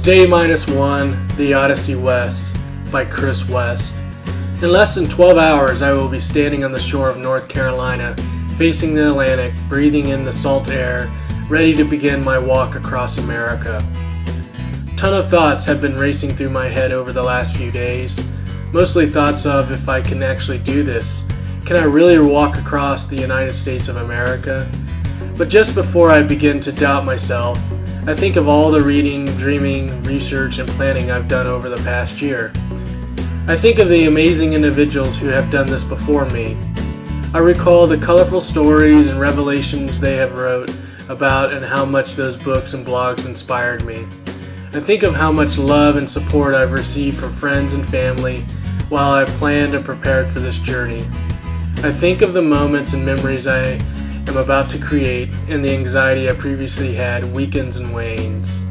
Day -1, The Odyssey West by Chris West. In less than 12 hours, I will be standing on the shore of North Carolina, facing the Atlantic, breathing in the salt air, ready to begin my walk across America. A ton of thoughts have been racing through my head over the last few days, mostly thoughts of if I can actually do this. Can I really walk across the United States of America? But just before I begin to doubt myself, I think of all the reading, dreaming, research, and planning I've done over the past year. I think of the amazing individuals who have done this before me. I recall the colorful stories and revelations they have wrote about and how much those books and blogs inspired me. I think of how much love and support I've received from friends and family while I planned and prepared for this journey. I think of the moments and memories I am about to create, and the anxiety I previously had weakens and wanes.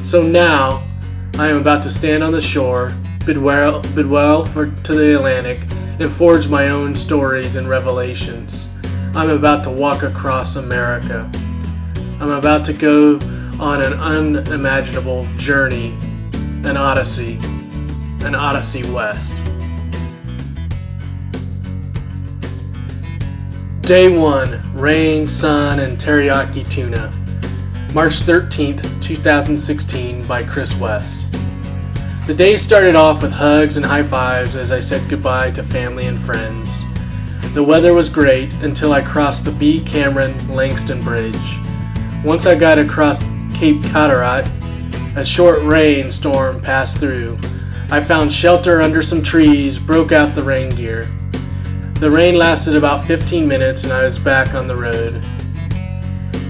So now, I am about to stand on the shore, bid well to the Atlantic, and forge my own stories and revelations. I'm about to walk across America. I'm about to go on an unimaginable journey, an odyssey west. Day 1, Rain, Sun, and Teriyaki Tuna. March 13th, 2016 by Chris West. The day started off with hugs and high fives as I said goodbye to family and friends. The weather was great until I crossed the B. Cameron Langston Bridge. Once I got across Cape Carteret, a short rain storm passed through. I found shelter under some trees, broke out the rain gear. The rain lasted about 15 minutes and I was back on the road.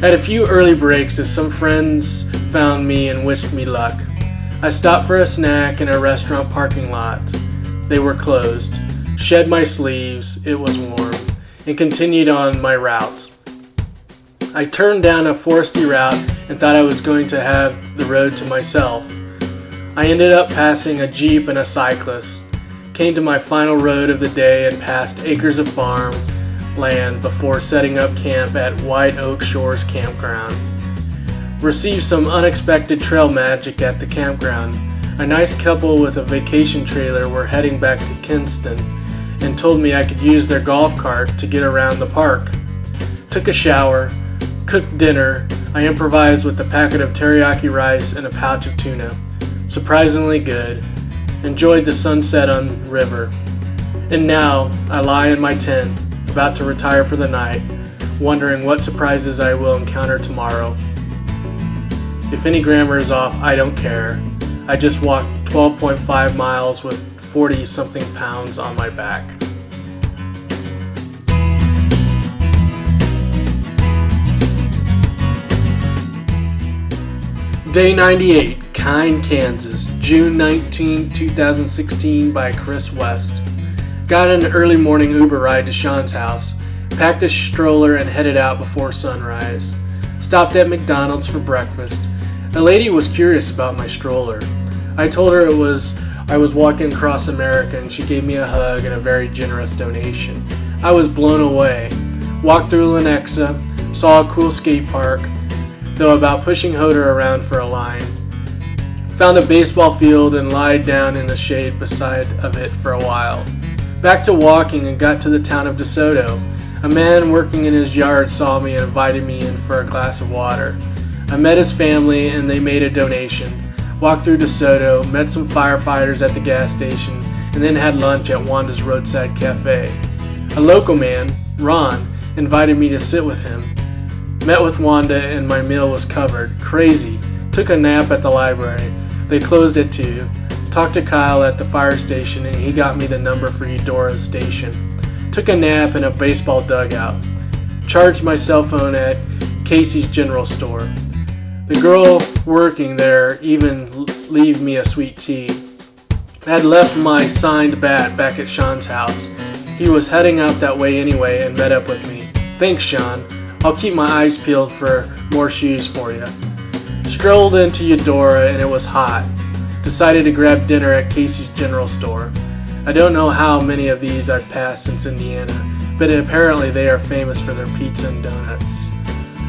Had a few early breaks as some friends found me and wished me luck. I stopped for a snack in a restaurant parking lot. They were closed. Shed my sleeves, it was warm, and continued on my route. I turned down a foresty route and thought I was going to have the road to myself. I ended up passing a Jeep and a cyclist. Came to my final road of the day and passed acres of farm land before setting up camp at White Oak Shores Campground. Received some unexpected trail magic at the campground. A nice couple with a vacation trailer were heading back to Kinston and told me I could use their golf cart to get around the park. Took a shower, cooked dinner. I improvised with a packet of teriyaki rice and a pouch of tuna. Surprisingly good. Enjoyed the sunset on the river. And now I lie in my tent, about to retire for the night, wondering what surprises I will encounter tomorrow. If any grammar is off, I don't care. I just walked 12.5 miles with 40-something pounds on my back. Day 98, Kine, Kansas, June 19, 2016 by Chris West. Got an early morning Uber ride to Sean's house, packed a stroller and headed out before sunrise. Stopped at McDonald's for breakfast. A lady was curious about my stroller. I told her I was walking across America and she gave me a hug and a very generous donation. I was blown away. Walked through Lenexa, saw a cool skate park, though about pushing Hoder around for a line. Found a baseball field and lied down in the shade beside of it for a while. Back to walking and got to the town of DeSoto. A man working in his yard saw me and invited me in for a glass of water. I met his family and they made a donation. Walked through DeSoto, met some firefighters at the gas station, and then had lunch at Wanda's Roadside Cafe. A local man, Ron, invited me to sit with him. Met with Wanda and my meal was covered. Crazy. Took a nap at the library. They closed at 2. Talked to Kyle at the fire station and he got me the number for Eudora's station. Took a nap in a baseball dugout. Charged my cell phone at Casey's General Store. The girl working there even leave me a sweet tea. I had left my signed bat back at Sean's house. He was heading out that way anyway and met up with me. Thanks, Sean. I'll keep my eyes peeled for more shoes for you. Strolled into Eudora and it was hot. Decided to grab dinner at Casey's General Store. I don't know how many of these I've passed since Indiana, but apparently they are famous for their pizza and donuts.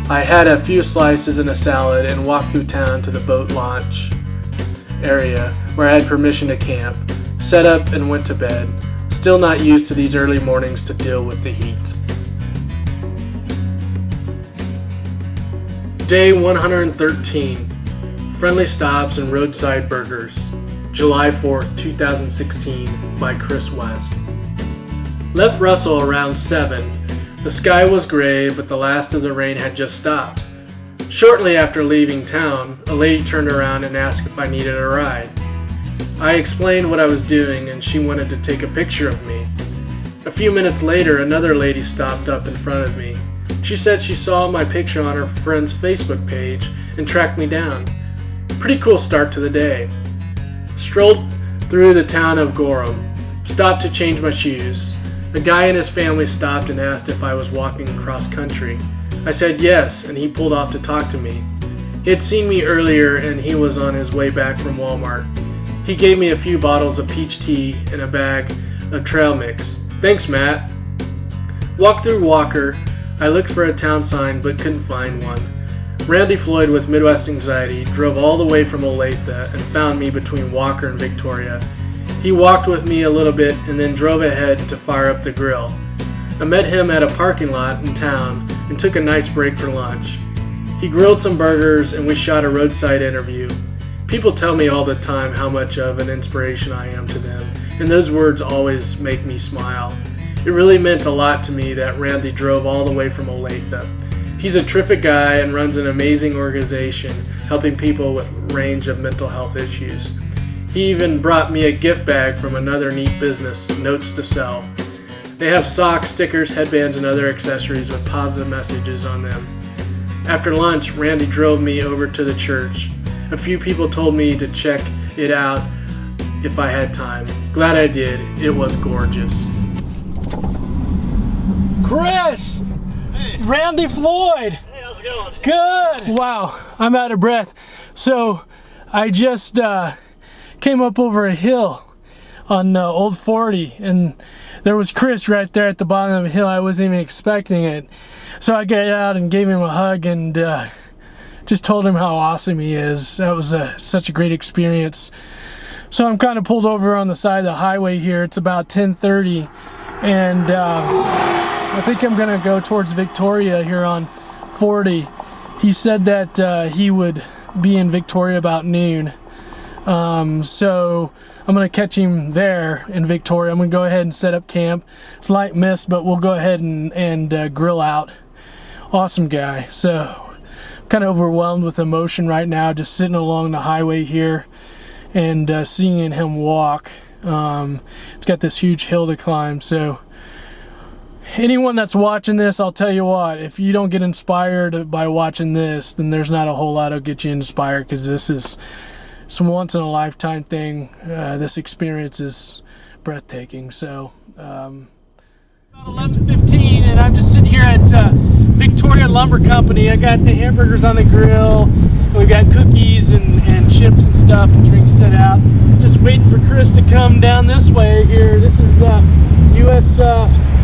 I had a few slices and a salad and walked through town to the boat launch. area where I had permission to camp, set up and went to bed, still not used to these early mornings to deal with the heat. Day 113, Friendly Stops and Roadside Burgers, July 4th, 2016, by Chris West. Left Russell around 7. The sky was gray, but the last of the rain had just stopped. Shortly after leaving town, a lady turned around and asked if I needed a ride. I explained what I was doing and she wanted to take a picture of me. A few minutes later, another lady stopped up in front of me. She said she saw my picture on her friend's Facebook page and tracked me down. Pretty cool start to the day. Strolled through the town of Gorham, stopped to change my shoes. A guy and his family stopped and asked if I was walking across country. I said yes, and he pulled off to talk to me. He had seen me earlier and he was on his way back from Walmart. He gave me a few bottles of peach tea and a bag of trail mix. Thanks, Matt. Walked through Walker. I looked for a town sign but couldn't find one. Randy Floyd with Midwest Anxiety drove all the way from Olathe and found me between Walker and Victoria. He walked with me a little bit and then drove ahead to fire up the grill. I met him at a parking lot in town and took a nice break for lunch. He grilled some burgers and we shot a roadside interview. People tell me all the time how much of an inspiration I am to them, and those words always make me smile. It really meant a lot to me that Randy drove all the way from Olathe. He's a terrific guy and runs an amazing organization helping people with a range of mental health issues. He even brought me a gift bag from another neat business, Notes to Sell. They have socks, stickers, headbands, and other accessories with positive messages on them. After lunch, Randy drove me over to the church. A few people told me to check it out if I had time. Glad I did. It was gorgeous. Chris! Hey. Randy Floyd! Hey, how's it going? Good! Wow, I'm out of breath. So, I just came up over a hill on Old 40, and there was Chris right there at the bottom of the hill. I wasn't even expecting it. So I got out and gave him a hug and just told him how awesome he is. That was such a great experience. So I'm kind of pulled over on the side of the highway here. It's about 10:30, and I think I'm gonna go towards Victoria here on 40. He said that he would be in Victoria about noon. So I'm going to catch him there in Victoria. I'm going to go ahead and set up camp. It's light mist, but we'll go ahead and grill out. Awesome guy. So kind of overwhelmed with emotion right now, just sitting along the highway here and seeing him walk. It's got this huge hill to climb. So anyone that's watching this, I'll tell you what, if you don't get inspired by watching this, then there's not a whole lot that'll get you inspired, because this is some once in a lifetime thing. This experience is breathtaking. So about 11:15 and I'm just sitting here at Victoria Lumber Company. I got the hamburgers on the grill, and we've got cookies and chips and stuff and drinks set out. Just waiting for Chris to come down this way here. This is US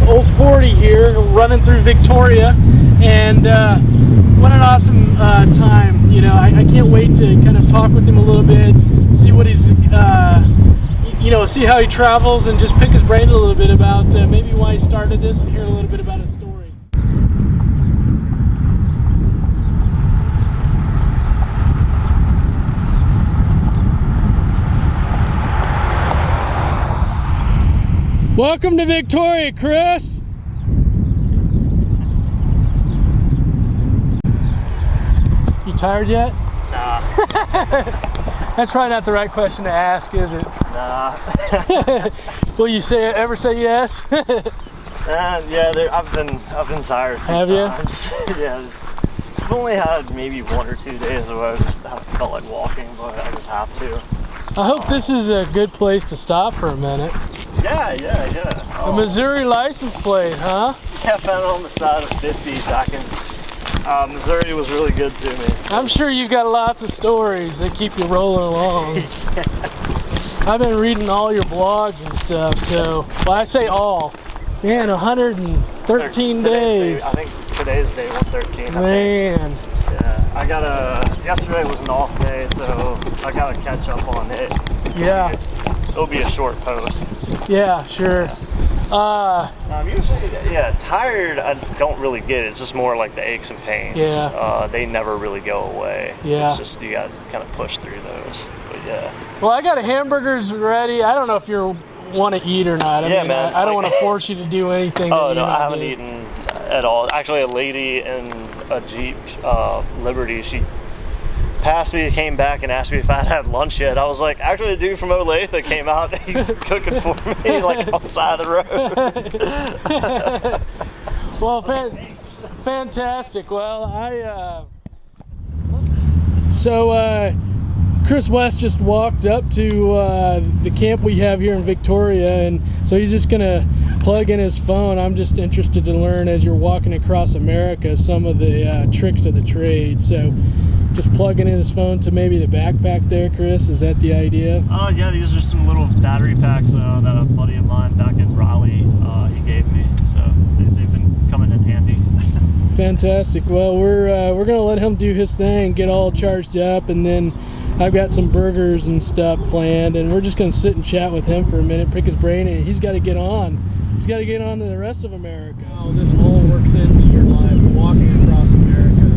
Old 40 here, running through Victoria, and what an awesome time. You know, I can't wait to kind of talk with him a little bit, see what he's, see how he travels, and just pick his brain a little bit about maybe why he started this and hear a little bit about his story. Welcome to Victoria, Chris. You tired yet? Nah. That's probably not the right question to ask, is it? Nah. Will you ever say yes? Yeah, I've been tired. Have you? Yeah, I've only had maybe 1 or 2 days where I just haven't felt like walking, but I just have to. I hope this is a good place to stop for a minute. Yeah. A Missouri license plate, huh? Yeah, I found it on the side of 50 back in Missouri. Was really good to me. I'm sure you've got lots of stories that keep you rolling along. I've been reading all your blogs and stuff, so, well, I say all. Man, 113 days. I think today's day 113. Man. Yeah, yesterday was an off day, so I gotta catch up on it. Yeah. It'll be a short post. Yeah, sure. I'm usually, tired, I don't really get it. It's just more like the aches and pains. Yeah. They never really go away. Yeah. It's just, you gotta kind of push through those. But yeah. Well, I got hamburgers ready. I don't know if you want to eat or not. Man. I don't want to force you to do anything. Oh, no, I haven't eaten at all. Actually, a lady in a Jeep Liberty, she passed me, came back and asked me if I'd had lunch yet. I was like, actually, the dude from Olathe came out. He's cooking for me, like on the side of the road. Well, fantastic. Well, Chris West just walked up to the camp we have here in Victoria, and so he's just gonna plug in his phone. I'm just interested to learn, as you're walking across America, some of the tricks of the trade. So just plugging in his phone to maybe the backpack there, Chris, is that the idea? Yeah, these are some little battery packs that a buddy of mine back in Raleigh, he gave me, so they've been coming in handy. Fantastic. Well, we're gonna let him do his thing, get all charged up, and then I've got some burgers and stuff planned, and we're just gonna sit and chat with him for a minute, pick his brain, and he's got to get on. He's got to get on to the rest of America. How this all works into your life, walking across America.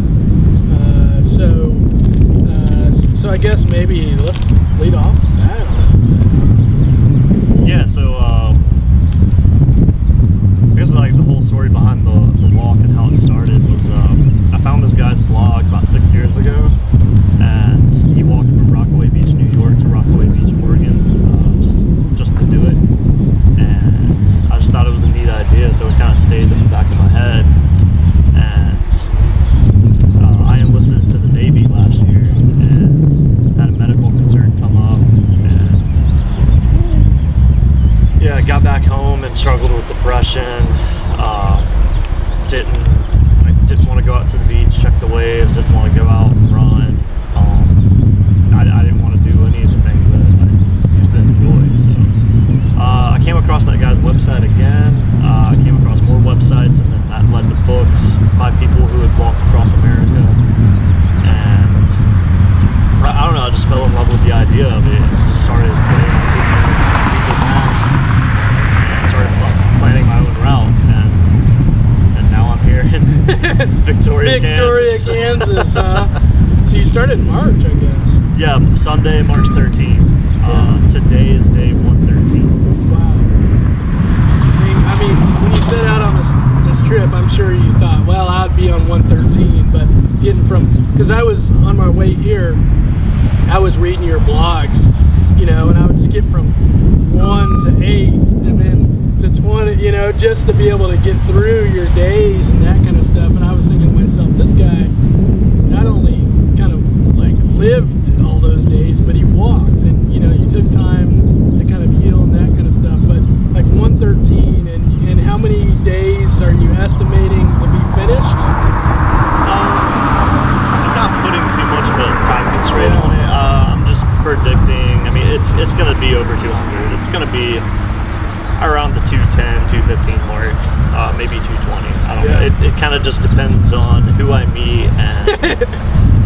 So I guess maybe let's lead off with that. Yeah. So I guess like the whole story behind the walk and how it started was I found this guy's blog about 6 years ago, and he walked from Rockaway Beach, New York to Rockaway Beach, Oregon, just to do it. And I just thought it was a neat idea, so it kind of stayed in the back of my head. And I enlisted to the Navy last year and had a medical concern come up, and I got back home and struggled with depression. Didn't want to go out to the beach, check the waves, didn't want to go out and run. I didn't want to do any of the things that I used to enjoy. So I came across that guy's website again. I came across more websites, and then that led to books by people who had walked across America. And I don't know, I just fell in love with the idea of it. Just started putting on Google Maps and started planning my own route. And now I'm here in Victoria, Kansas, huh? So you started in March, I guess. Yeah, Sunday, March 13th. Today is day 113. Wow. Did you think, I mean, when you set out on this trip, I'm sure you thought, well, I'd be on 113, but because I was on my way here, I was reading your blogs, and I would skip from 1 to 8 and then to 20, just to be able to get through your days and that kind of stuff. And I was thinking to myself, this guy not only kind of like lived all those days, but he walked, and you took time to kind of heal and that kind of stuff. But like 113, and how many days are you estimating to be finished? I'm not putting too much of a time constraint on it. I'm just predicting. I mean, it's going to be over 200. It's going to be around the 210, 215 mark, maybe 220. I don't know. It kind of just depends on who I meet and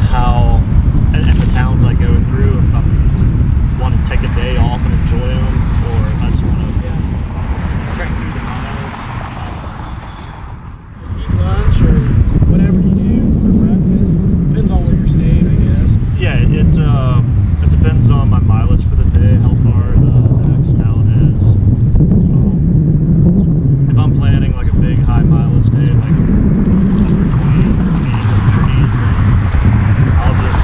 how, and the towns I go through. If I want to take a day off and enjoy them, or if I just want to crank through the miles. Eat lunch or whatever you do for breakfast. Depends on where you're staying, I guess. Yeah, it depends on my mileage for the day, how far the next town is. If I'm planning like a big high mileage day, like over 20 to 30s, then I'll just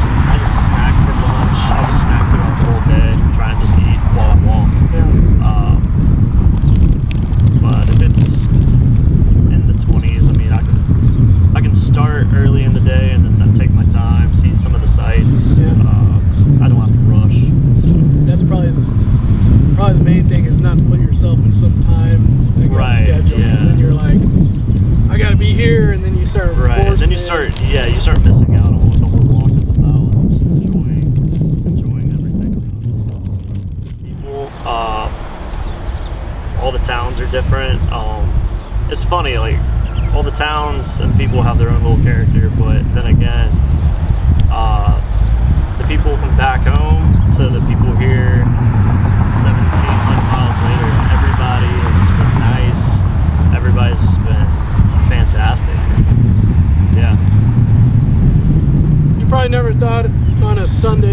snack for lunch. I'll just snack throughout the whole day, try and just eat while I walk. Yeah. But if it's in the 20s, I mean, I can start early in the day and then take my time, see some of the sights. Yeah. I don't have to rush. So that's probably the main thing, is not to put yourself in some time schedule. Yeah. Then you're like, I gotta be here, and then you start and then you start missing out on what the whole walk is about, and just enjoying everything about it. People, all the towns are different. It's funny, like all the towns and people have their own little character, but then again,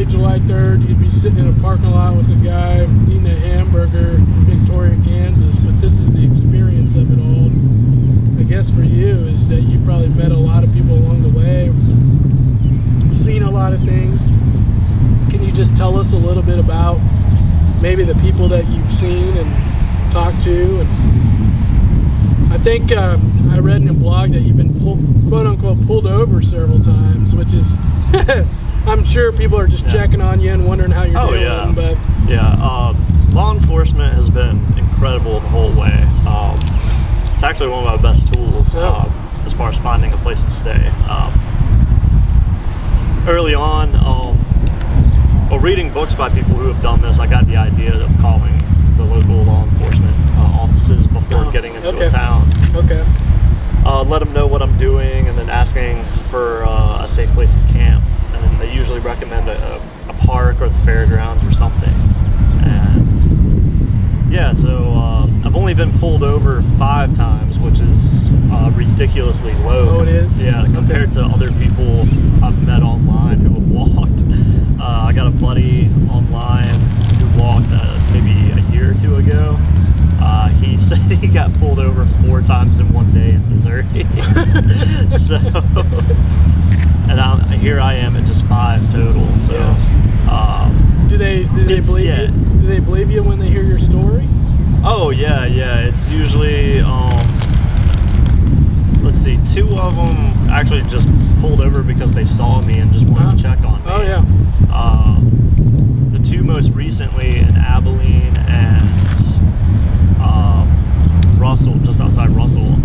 Friday, July 3rd, you'd be sitting in a parking lot with a guy eating a hamburger in Victoria, Kansas. But this is the experience of it all. I guess for you is that you probably met a lot of people along the way, seen a lot of things. Can you just tell us a little bit about maybe the people that you've seen and talked to? And I think I read in a blog that you've been quote unquote pulled over several times, which is I'm sure people are just checking on you and wondering how you're doing. Yeah. But Law enforcement has been incredible the whole way. It's actually one of my best tools as far as finding a place to stay. Early on, reading books by people who have done this, I got the idea of calling the local law enforcement offices before getting into a town. Okay. Let them know what I'm doing, and then asking for a safe place to camp. And then they usually recommend a park or the fairgrounds or something. And so I've only been pulled over 5 times, which is ridiculously low. Oh, it is? Yeah, compared to other people I've met online who have walked. I got a buddy online who walked maybe a year or 2 ago. He said he got pulled over 4 times in one day in Missouri. So, and here I am at just 5 total. So, do they believe you? Do they believe you when they hear your story? Oh yeah. It's usually let's see, 2 of them actually just pulled over because they saw me and just wanted to check on me. Oh yeah. The 2 most recently in Abilene and Russell, just outside Russell,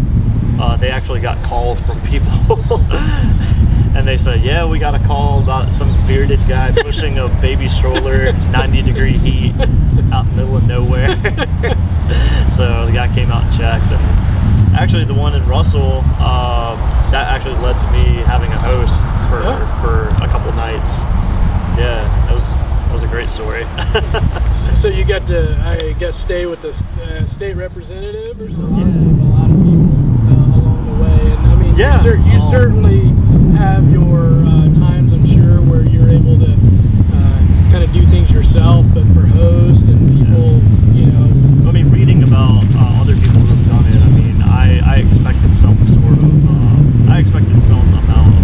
they actually got calls from people. And they said, yeah, we got a call about some bearded guy pushing a baby stroller, 90-degree heat, out in the middle of nowhere. So the guy came out and checked. And actually, the one in Russell, that actually led to me having a host for a couple nights. Yeah, that was a great story. So you got to, I guess, stay with the state representative or something? Yeah. A lot of people along the way. And I mean, you certainly have your times, I'm sure, where you're able to kind of do things yourself, but for host and people, I mean, reading about other people who have done it, I mean, I expected some sort of, amount of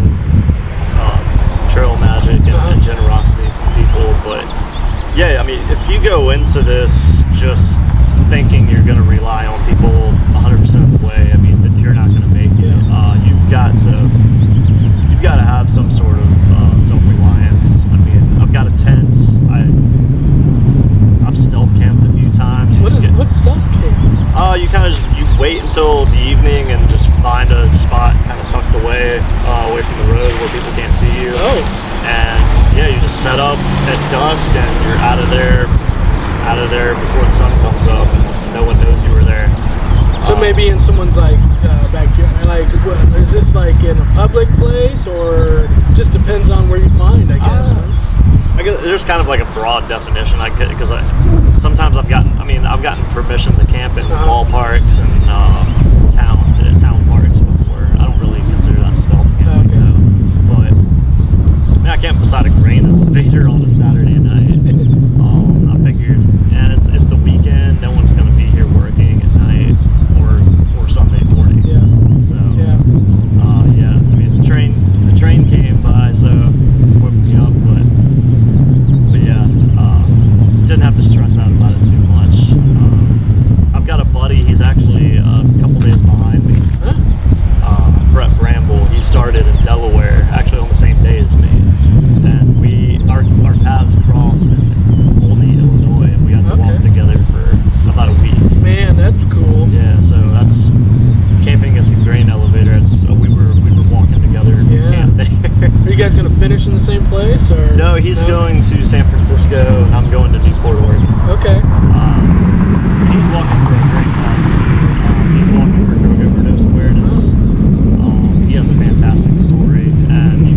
trail magic and generosity from people, but yeah, I mean, if you go into this just thinking you're going to rely on people 100% of the way, I mean, that you're not going to make it. You've got to have some sort of self-reliance. I mean, I've got a tent. I've stealth camped a few times. What's stealth camp? You kind of you wait until the evening and just find a spot kind of tucked away from the road where people can't see you. Oh. And yeah, you just set up at dusk and you're out of there before the sun comes up, and no one knows you were there. So maybe in someone's backyard, is this like in a public place, or just depends on where you find, I guess? I guess there's kind of like a broad definition. Because sometimes I've gotten permission to camp in ballparks and town parks before. I don't really consider that stealth camping though. But I mean, I camped beside a grain elevator on a Saturday night. I figured, it's the weekend. No one's going to be here working at night or Sunday morning. Yeah. So I mean, the train came by, so woke me up, but yeah, didn't have to stress out about it too much. I've got a buddy. He's actually a couple days behind me. Brett Bramble. He started in Delaware, actually on the same day as me, and our paths crossed in Olney, Illinois, and we had to walk together for about a week. Man, that's cool. Yeah, so that's camping at the grain elevator. We were walking together to camp there. Are you guys gonna finish in the same place, or? No, he's going to San Francisco, and I'm going to Newport, Oregon. Okay. He's walking for a great cause too. He's walking for drug overdose awareness. He has a fantastic story, and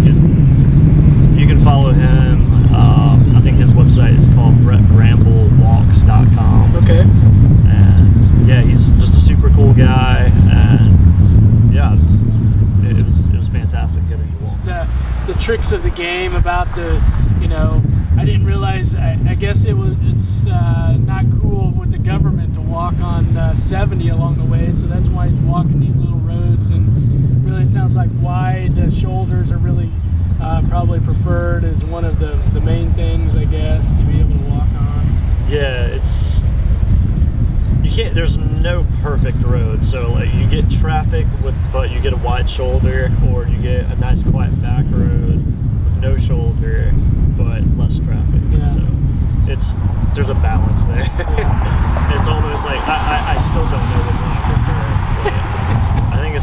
you can follow him. I think his website is called brettbramblewalks.com. Okay. And yeah, he's just a super cool guy, and yeah, it was fantastic getting to walk. The tricks of the game about the guess it's not cool with the government to walk on 70 along the way, so that's why he's walking these little roads. And really sounds like wide shoulders are really probably preferred as one of the main things, I guess, to be able to walk on. Yeah, you can't. There's no perfect road, so like you get traffic but you get a wide shoulder, or you get a nice quiet back road with no shoulder but less traffic. Yeah. So there's a balance there. Yeah. It's almost like I still don't know which one I prefer.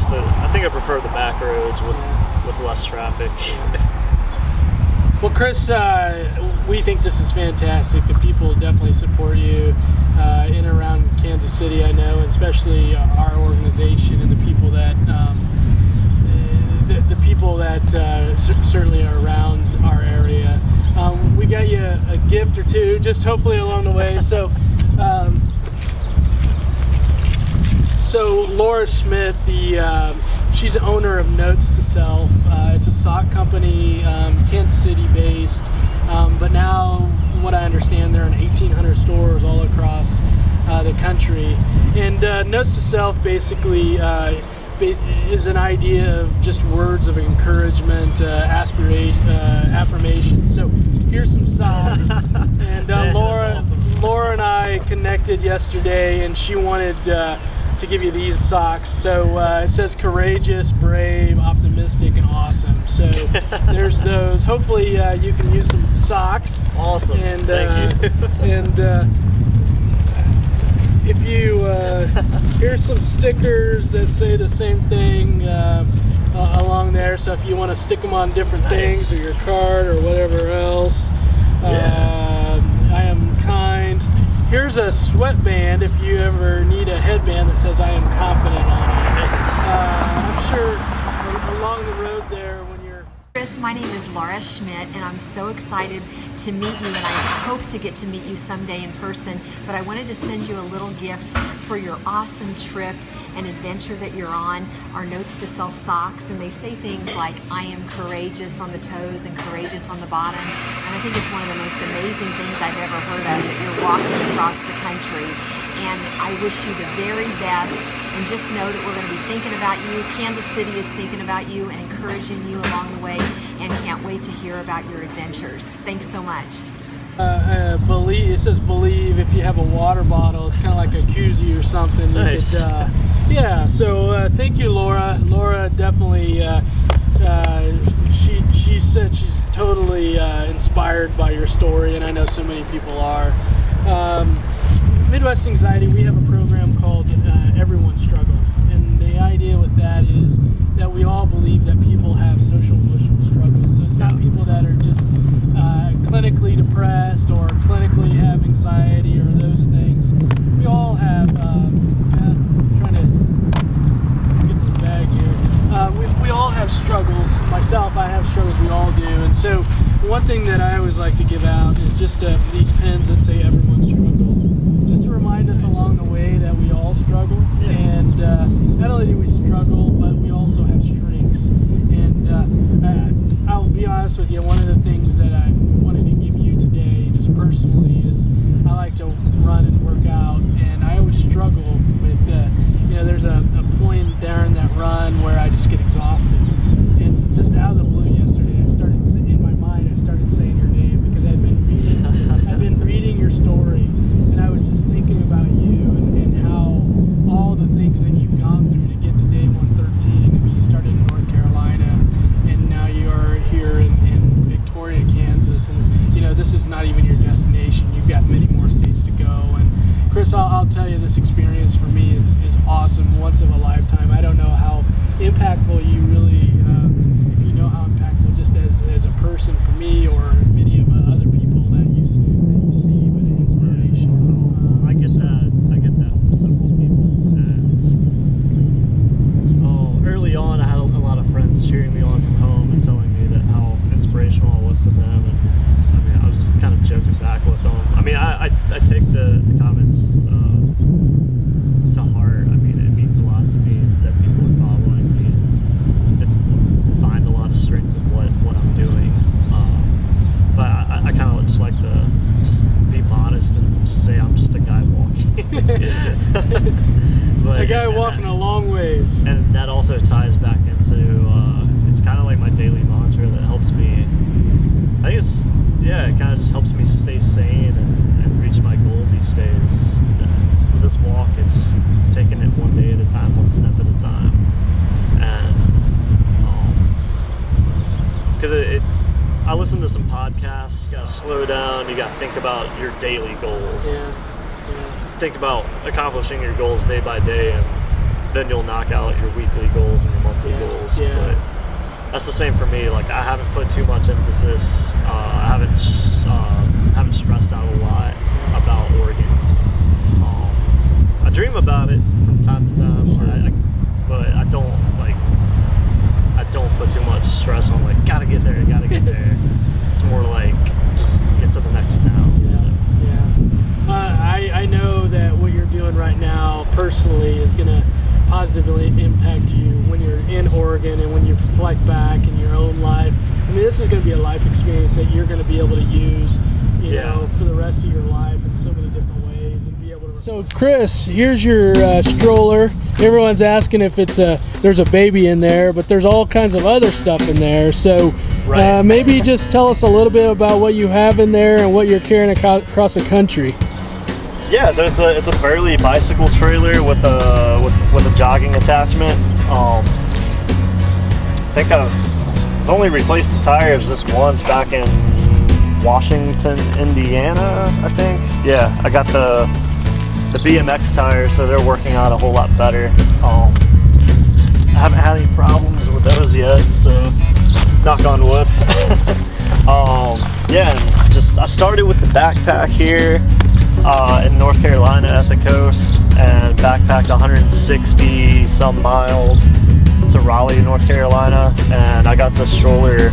But I think I prefer the back roads with less traffic. Well, Chris, we think this is fantastic. The people definitely support you in and around Kansas City, I know, and especially our organization and the people that certainly are around our area. We got you a gift or two, just hopefully along the way. So Laura Schmidt, she's the owner of Notes to Self. It's a sock company, Kansas City based, but now, from what I understand, they're in 1,800 stores all across the country. And Notes to Self basically is an idea of just words of encouragement, affirmation. So here's some socks. And Laura, awesome. Laura and I connected yesterday, and she wanted to give you these socks. So it says courageous, brave, optimistic, and awesome. So there's those. Hopefully you can use some socks. Awesome. And Thank you. and if you here's some stickers that say the same thing along there. So if you want to stick them on different Nice. things, or your card, or whatever else. I am kind. Here's a sweatband if you ever need a headband that says I am confident on it. I'm sure along the road there when you're... Chris, my name is Laura Schmidt, and I'm so excited to meet you, and I hope to get to meet you someday in person. But I wanted to send you a little gift for your awesome trip and adventure that you're on, our Notes to Self socks, and they say things like, I am courageous on the toes and courageous on the bottom. And I think it's one of the most amazing things I've ever heard of, that you're walking across the country. And I wish you the very best, and just know that we're going to be thinking about you. Kansas City is thinking about you and encouraging you along the way, and can't wait to hear about your adventures. Thanks so much. Believe, it says believe if you have a water bottle. It's kind of like a koozie or something. You Nice. could, yeah, so thank you, Laura. Laura definitely, she said she's totally inspired by your story, and I know so many people are. Midwest Anxiety, we have a program called Everyone Struggles, and the idea with that is that we all believe that people have social emotional struggles. So it's not people that are just clinically depressed or clinically have anxiety or those things. We all have, trying to get this bag here. We all have struggles. Myself, I have struggles, we all do. And so one thing that I always like to give out is just these pens that say Everyone Struggles, just to remind us along the way that we all struggle. Yeah. And not only do we struggle, but we also have strengths. And I'll be honest with you, one of the things that I wanted to give you today, just personally, is I like to run and work out, and I always struggle with, there's a point during that run where I just get exhausted. And just out of the blue yesterday, I started saying your name, because I've been reading your story, and I was just thinking about you and how all the things that you've gone through to get to day 113. I mean, you started in North Carolina, and now you are here in Victoria, Kansas, and this is not even your destination. You've got many more states to go. And Chris, I'll tell you, this experience for me is awesome, once in a lifetime. I don't know how impactful you really, if you know how impactful just as a person for me, or many of other people that you see, but an inspiration. I get that from several people. And early on, I had a lot of friends cheering me on from home and telling me that how inspirational I was to them. And I mean, I was kind of joking back with them. I mean, I take the comments to heart. I mean, it means a lot to me that people are following me and find a lot of strength in what I'm doing. A guy walking a long ways. And that also ties back into, it's kind of like my daily mantra that helps me, I think it's, yeah, it kind of just helps me stay sane and reach my goals each day. It's just, with this walk, it's just taking it one day at a time, one step at a time. And, because I listen to some podcasts, you gotta slow down, you gotta think about your daily goals. Yeah. Think about accomplishing your goals day by day, and then you'll knock out your weekly goals and your monthly goals. Yeah. But that's the same for me. Like, I haven't put too much emphasis. I haven't stressed out a lot about Oregon. I dream about it from time to time, but I don't put too much stress on like gotta get there. It's more like just get to the next town. Yeah. So. I know that what you're doing right now personally is going to positively impact you when you're in Oregon and when you reflect back in your own life. I mean, this is going to be a life experience that you're going to be able to use, you know, for the rest of your life in so many different ways and be able to. So, Chris, here's your stroller. Everyone's asking if there's a baby in there, but there's all kinds of other stuff in there. So, maybe just tell us a little bit about what you have in there and what you're carrying across the country. Yeah, so it's a Burley bicycle trailer with a jogging attachment. I think I've only replaced the tires this once back in Washington, Indiana, I think. Yeah, I got the BMX tires, so they're working out a whole lot better. I haven't had any problems with those yet, so knock on wood. Yeah, and I started with the backpack here in North Carolina at the coast, and backpacked 160 some miles to Raleigh, North Carolina, and I got the stroller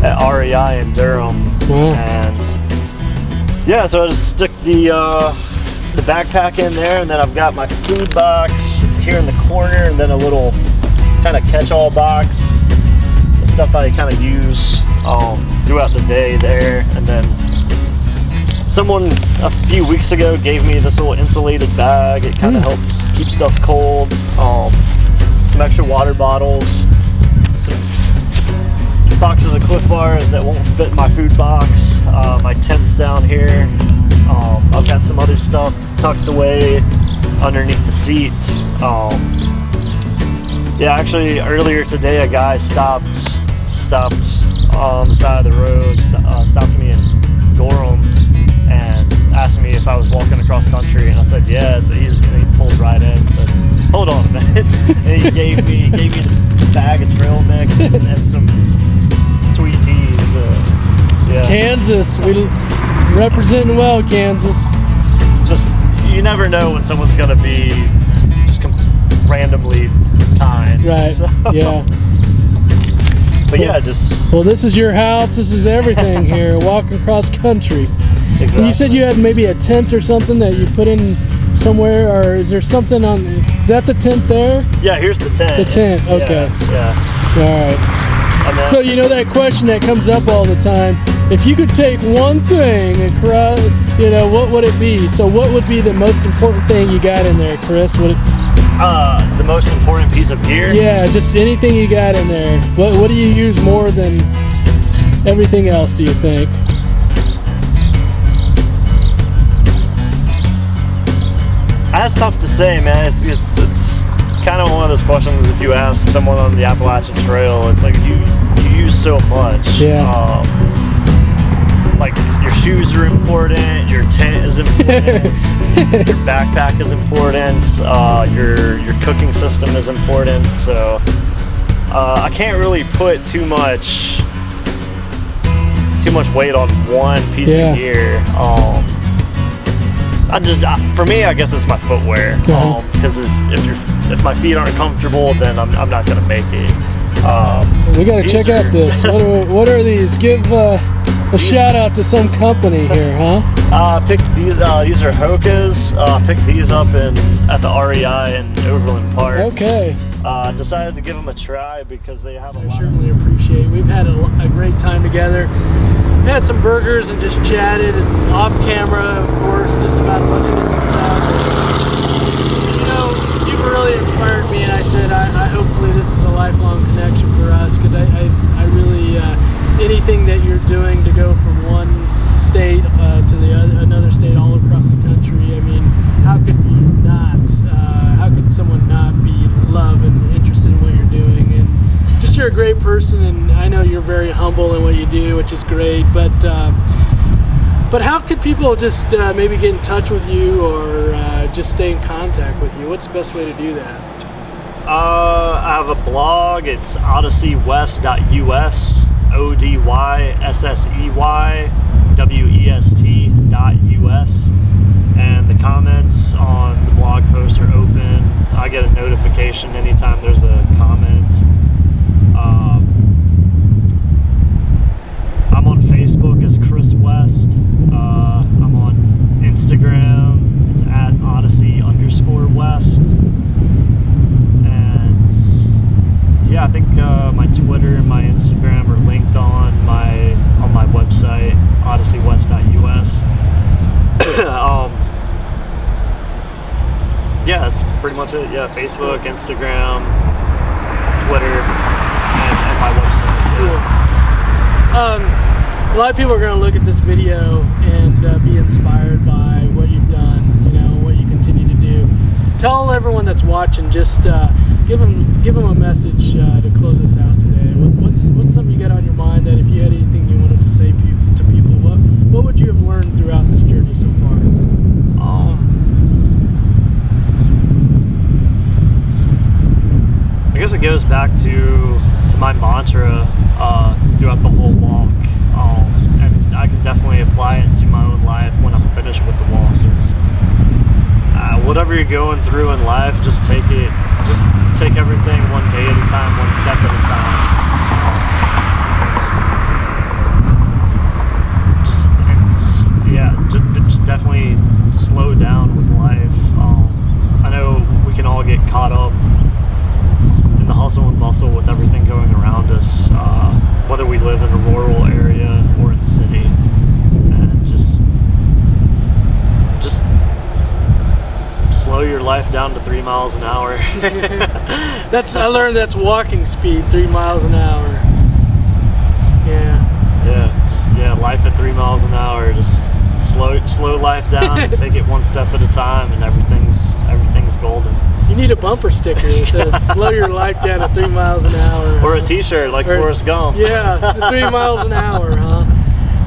at REI in Durham. And yeah, so I just stick the backpack in there, and then I've got my food box here in the corner, and then a little kind of catch-all box, the stuff I kind of use throughout the day there. And then someone a few weeks ago gave me this little insulated bag. It kind of helps keep stuff cold. Some extra water bottles, some boxes of Cliff Bars that won't fit my food box, my tent's down here. I've got some other stuff tucked away underneath the seat. Yeah, actually earlier today a guy stopped on the side of the road, stopped me in Gorham and asked me if I was walking across country, and I said yes. So he pulled right in and said, "Hold on a minute," and he gave me the bag of trail mix and some sweet teas. Yeah. Kansas, we representing well, Kansas. Just, you never know when someone's gonna be just randomly kind. Right. So. Yeah. But yeah, just. Well, this is your house. This is everything here. Walking across country. Exactly. And you said you had maybe a tent or something that you put in somewhere, or is there something on? Is that the tent there? Yeah, here's the tent. The tent. Okay. Yeah. All right. So you know that question that comes up all the time. If you could take one thing across, what would it be? So what would be the most important thing you got in there, Chris? Would it? The most important piece of gear? Yeah, just anything you got in there. What do you use more than everything else, do you think? That's tough to say, man. It's kind of one of those questions. If you ask someone on the Appalachian Trail, it's like you use so much. Yeah. Like your shoes are important, your tent is important, your backpack is important, your cooking system is important. So I can't really put too much weight on one piece of gear. For me, I guess it's my footwear. Because if my feet aren't comfortable, then I'm not gonna make it. We gotta check out this. What are these? Give a shout out to some company here, huh? Picked these. These are Hoka's. Picked these up at the REI in Overland Park. Okay. Decided to give them a try because they have. I certainly appreciate. We've had a great time together. We had some burgers and just chatted, and off camera, of course, just about a bunch of different stuff. You've really inspired me, and I said, I hopefully this is a lifelong connection for us, because I really, anything that you're doing to go from one state to the other, another state all across the country, I mean, how could you not, how could someone not be love and interested in what you're doing? And just, you're a great person, and I know you're very humble in what you do, which is great, but how could people just maybe get in touch with you, or just stay in contact with you? What's the best way to do that? I have a blog. It's odysseywest, ODYSSEYWEST, and the comments on the blog post are open. I get a notification anytime there's a comment. I'm on Facebook as Chris West. I'm on Instagram. It's at Odyssey_West. And yeah, I think my Twitter and my Instagram are linked on my website, odysseywest.us. Yeah, that's pretty much it. Yeah, Facebook, Instagram, Twitter, and my website. Cool. A lot of people are going to look at this video and be inspired by what you've done, what you continue to do. Tell everyone that's watching, just give them a message to close us out today. What's something you got on your mind, that if you had anything you wanted to say to people, what would you have learned throughout this journey so far? I guess it goes back to my mantra throughout the whole walk, and I can definitely apply it to my own life when I'm finished with the walk. Is whatever you're going through in life, just take everything one day at a time, one step at a time. Just definitely slow down with life. I know we can all get caught up in the hustle and bustle with everything going around us, whether we live in a rural area or in the city, and just slow your life down to 3 miles an hour. I learned that's walking speed, 3 miles an hour. Life at 3 miles an hour. Just slow life down and take it one step at a time, and everything's golden. You need a bumper sticker that says "Slow your life down to 3 miles an hour," or a T-shirt like Forrest Gump. Yeah, 3 miles an hour, huh?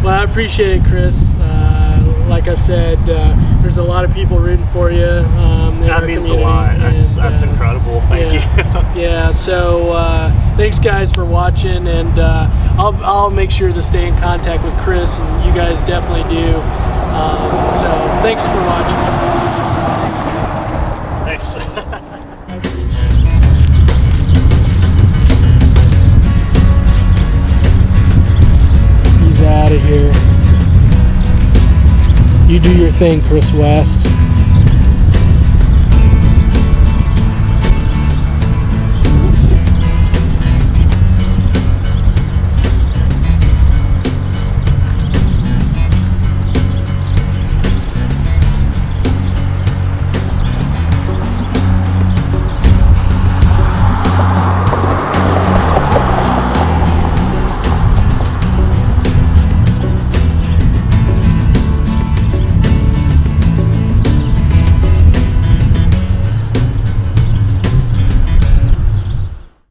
Well, I appreciate it, Chris. Like I've said, there's a lot of people rooting for you. That means a lot. That's incredible. Thank you. Yeah. So thanks, guys, for watching, and I'll make sure to stay in contact with Chris, and you guys definitely do. So thanks for watching. Thanks. He's out of here. You do your thing, Chris West.